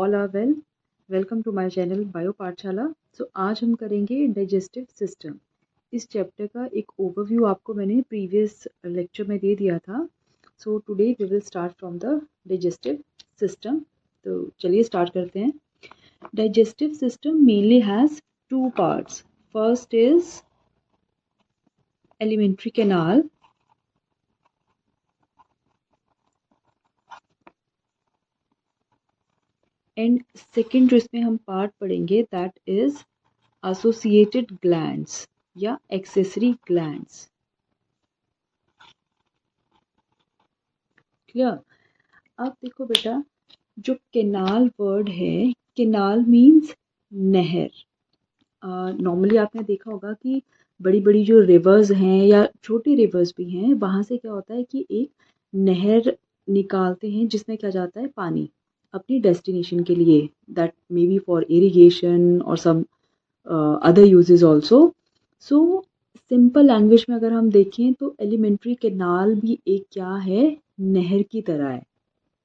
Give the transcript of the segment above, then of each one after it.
all are well. Welcome to my channel Bio पाठशाला. So आज हम करेंगे डाइजेस्टिव सिस्टम. इस चैप्टर का एक ओवरव्यू आपको मैंने प्रीवियस लेक्चर में दे दिया था. So today we will start from the digestive system. तो चलिए स्टार्ट करते हैं. Digestive system mainly has two parts. First is alimentary canal. And second जो इसमें हम पार्ट पढ़ेंगे दैट इज एसोसिएटेड ग्लैंड्स या एक्सेसरी ग्लैंड्स. क्लियर. अब देखो बेटा, जो केनाल वर्ड है, केनाल मीन्स नहर. नॉर्मली आपने देखा होगा कि बड़ी बड़ी जो रिवर्स हैं या छोटी रिवर्स भी हैं, वहाँ से क्या होता है कि एक नहर निकालते हैं जिसमें क्या जाता है, पानी अपनी डेस्टिनेशन के लिए. That may be for irrigation और some other uses also. So simple language में अगर हम देखें तो एलिमेंट्री कैनाल भी एक क्या है, नहर की तरह है.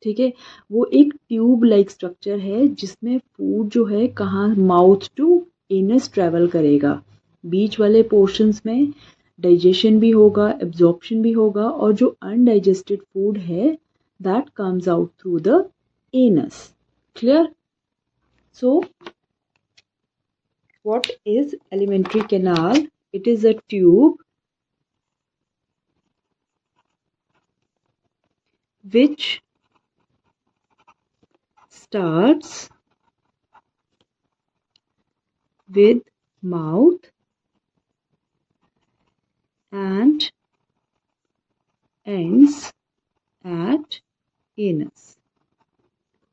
ठीक है. वो एक ट्यूब लाइक स्ट्रक्चर है जिसमें फूड जो है कहाँ, माउथ टू एनस ट्रेवल करेगा. बीच वाले पोर्शंस में डाइजेशन भी होगा, एब्जॉर्प्शन भी होगा, और जो अनडाइजेस्टेड फूड है that comes out through the anus. Clear? So what is alimentary canal? It is a tube which starts with mouth and ends at anus.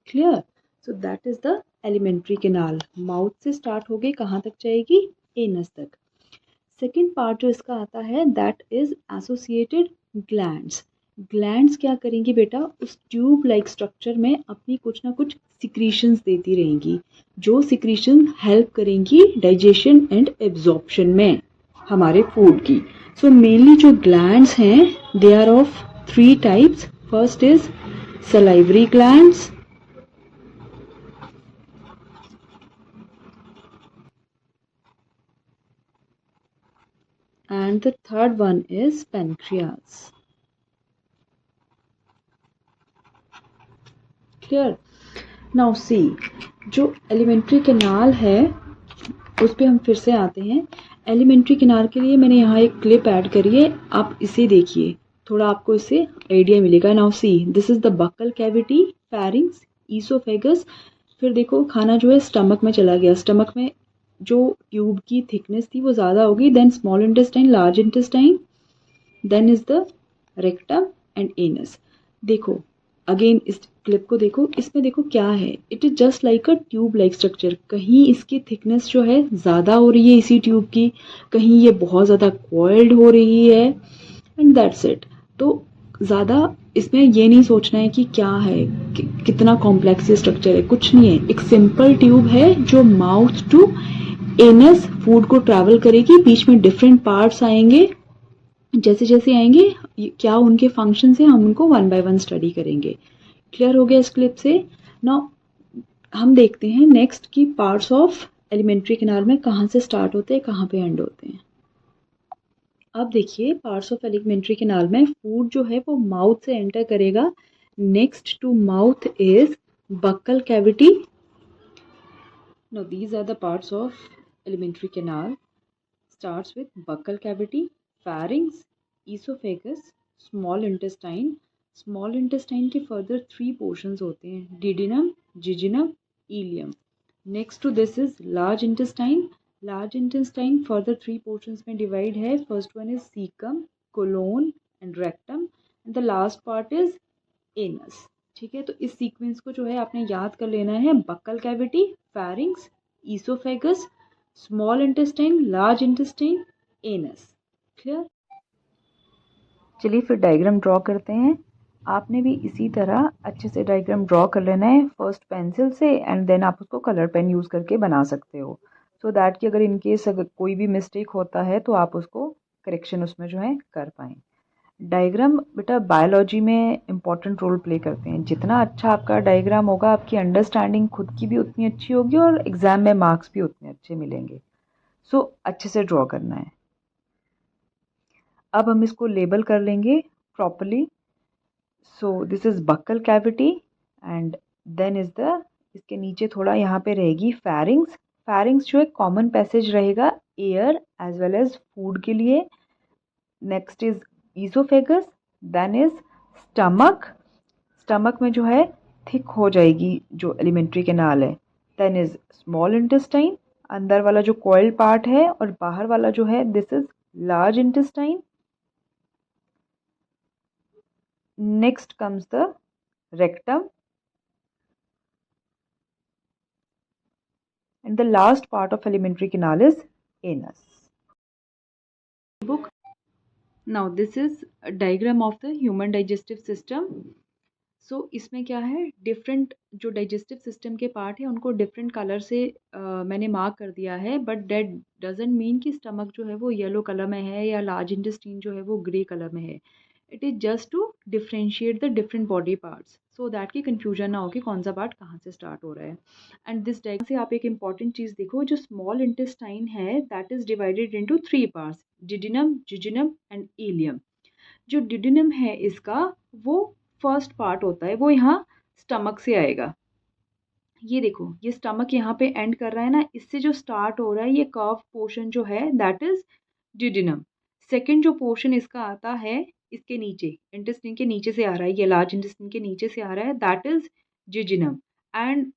Clear. So that is the alimentary canal. Mouth से start होगी, कहाँ तक जाएगी, anus तक. Second part जो इसका आता है that is associated glands. Glands क्या करेंगी बेटा, उस ट्यूब लाइक स्ट्रक्चर में अपनी कुछ ना कुछ सिक्रीशंस देती रहेंगी, जो सिक्रीशन हेल्प करेंगी डाइजेशन एंड एब्जॉर्प्शन में हमारे फूड की. सो मेनली जो ग्लैंड्स हैं they are of 3 types. First is salivary glands, and the third one is pancreas. Clear? Now see, जो एलिमेंट्री कैनाल है उस पर हम फिर से आते हैं. एलिमेंट्री कैनाल के लिए मैंने यहाँ एक क्लिप ऐड करी है, आप इसे देखिए, थोड़ा आपको इससे आइडिया मिलेगा. Now see, this is the buccal cavity, pharynx, oesophagus. फिर देखो खाना जो है स्टमक में चला गया, स्टमक में जो ट्यूब की थिकनेस थी वो ज़्यादा होगी. Then small intestine, large intestine, then is the rectum and anus. देखो अगेन इस क्लिप को देखो, इसमें देखो क्या है, it is just like a tube like structure. कहीं इसकी थिकनेस जो है ज़्यादा हो रही है इसी ट्यूब की, कहीं ये बहुत ज़्यादा कॉइल्ड हो रही है, एंड दैट्स इट. तो ज़्यादा इसमें ये नहीं सोचना है कि क्या है, कितना कॉम्प्लेक्स ये स्ट्रक्चर है, कुछ नहीं है. एक सिंपल ट्यूब है जो माउथ टू एनस फूड को ट्रैवल करेगी. बीच में डिफरेंट पार्ट्स आएंगे, जैसे जैसे आएंगे क्या उनके फंक्शन है हम उनको 1 by 1 स्टडी करेंगे. क्लियर हो गया इस क्लिप से. नाउ हम देखते हैं नेक्स्ट की पार्ट्स ऑफ एलिमेंट्री कैनाल में कहाँ से स्टार्ट होते हैं, कहाँ पे एंड होते हैं. अब देखिए पार्ट्स ऑफ एलिमेंट्री कैनाल में फूड जो है वो माउथ से एंटर करेगा. Next to mouth is buccal cavity. Now these are the parts of elementary canal. Starts with buccal cavity, pharynx, esophagus, small intestine. Small intestine के further 3 portions होते हैं, duodenum, jejunum, ileum. Next to this is large intestine. Large intestine further 3 portions में divide है. First one is cecum, colon and rectum, and the last part is anus. ठीक है. तो इस sequence को जो है आपने याद कर लेना है. Buccal cavity, pharynx, esophagus, small intestine, large intestine, anus. Clear. चलिए फिर डायग्राम ड्रॉ करते हैं. आपने भी इसी तरह अच्छे से डायग्राम ड्रॉ कर लेना है, फर्स्ट पेंसिल से एंड देन आप उसको कलर पेन यूज़ करके बना सकते हो, सो दैट कि अगर इनकेस अगर कोई भी मिस्टेक होता है तो आप उसको करेक्शन उसमें जो है कर पाएँ. डायग्राम बेटा बायोलॉजी में इम्पॉर्टेंट रोल प्ले करते हैं। जितना अच्छा आपका डायग्राम होगा, आपकी अंडरस्टैंडिंग खुद की भी उतनी अच्छी होगी और एग्जाम में मार्क्स भी उतने अच्छे मिलेंगे। सो अच्छे से ड्रॉ करना है। अब हम इसको लेबल कर लेंगे properly. So this is buccal cavity and then is the, इसके नीचे थोड़ा यहाँ पे रहेगी फेरिंग्स। फेरिंग्स जो एक कॉमन पैसेज रहेगा air as well as food के लिए। Next is oesophagus, then is stomach. Stomach में जो है थिक हो जाएगी जो एलिमेंट्री कैनाल है। देन इज स्मॉल इंटेस्टाइन, अंदर वाला जो कॉइल पार्ट है, और बाहर वाला जो है this is large intestine. Next comes the rectum and the last part of alimentary canal is anus. Book. Now this is a diagram of the human digestive system. So इसमें क्या है, different जो डाइजेस्टिव सिस्टम के part है उनको different colour से मैंने mark कर दिया है, बट दैट डजेंट मीन कि स्टमक जो है वो येलो कलर में है या लार्ज इंटेस्टाइन जो है वो ग्रे कलर में है। It is just to differentiate the different body parts, so that की कन्फ्यूजन ना हो कि कौन सा पार्ट कहाँ से स्टार्ट हो रहा है। एंड दिस डायग्राम से आप एक इंपॉर्टेंट चीज़ देखो, जो स्मॉल इंटेस्टाइन है that is divided into 3 parts, duodenum, jejunum and ileum. जो डिडिनम है इसका वो फर्स्ट पार्ट होता है, वो यहाँ स्टमक से आएगा। ये देखो, ये स्टमक यहाँ पे एंड कर रहा है ना, इससे जो स्टार्ट हो रहा है ये कर्व पोर्शन जो है दैट इज डिडिनम। सेकंड जो पोर्शन इसका आता है इसके नीचे, इंटेस्टिन के नीचे से आ रहा है, ये लार्ज इंटेस्टिन के नीचे से आ रहा है, दैट इज जिजिनम। एंड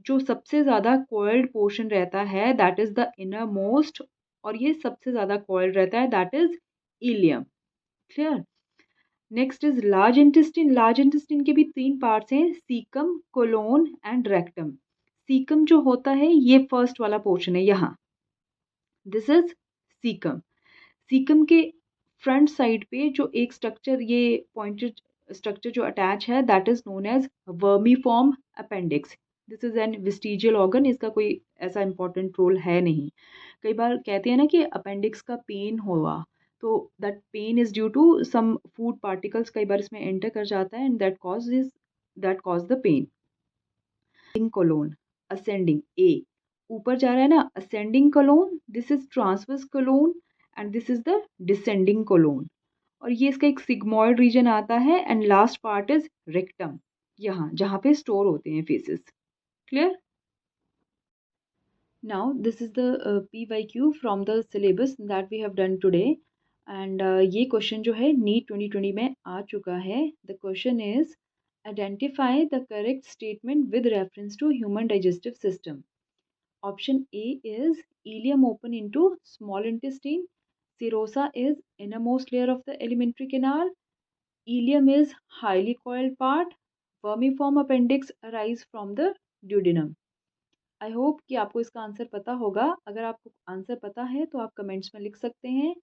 जो सबसे ज़्यादा कॉइल्ड पोर्शन रहता है that is the innermost, और ये सबसे ज़्यादा कॉइल्ड रहता है that is ileum. Clear. Next is large intestine. Large intestine के भी 3 पार्ट्स हैं, caecum, colon and rectum. Caecum जो होता है ये फर्स्ट वाला पोर्शन है यहाँ, दिस इज सीकम। सीकम के फ्रंट साइड पे जो एक स्ट्रक्चर, ये पॉइंटेड स्ट्रक्चर जो अटैच है that is known as vermiform appendix. This is an विस्टिजियल organ, इसका कोई ऐसा इंपॉर्टेंट रोल है नहीं। कई बार कहते हैं ना कि अपेंडिक्स का पेन हुआ, तो that pain is due to some food particles कई बार इसमें एंटर कर जाता है and that cause the pain. Colon, ascending, ए ऊपर जा रहा है ना, ascending colon, this is transverse colon and this is the descending colon. और ये इसका एक सिग्मॉइड रीजन आता है and last part is rectum, यहाँ जहाँ पे स्टोर होते हैं faeces. Clear. Now this is the PYQ from the syllabus that we have done today and ये क्वेश्चन जो है नीट 2020 में आ चुका है। The question is identify the correct statement with reference to human digestive system. Option A is ileum open into small intestine, serosa is innermost layer of the alimentary canal, ileum is highly coiled part, vermiform appendix arise from the duodenum। I hope कि आपको इसका answer पता होगा। अगर आपको answer पता है तो आप कमेंट्स में लिख सकते हैं,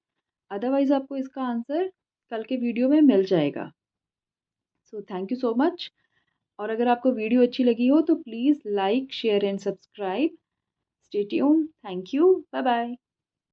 अदरवाइज आपको इसका आंसर कल के वीडियो में मिल जाएगा। So thank you so much. और अगर आपको वीडियो अच्छी लगी हो तो please like, share and subscribe. Stay tuned. Thank you. Bye bye.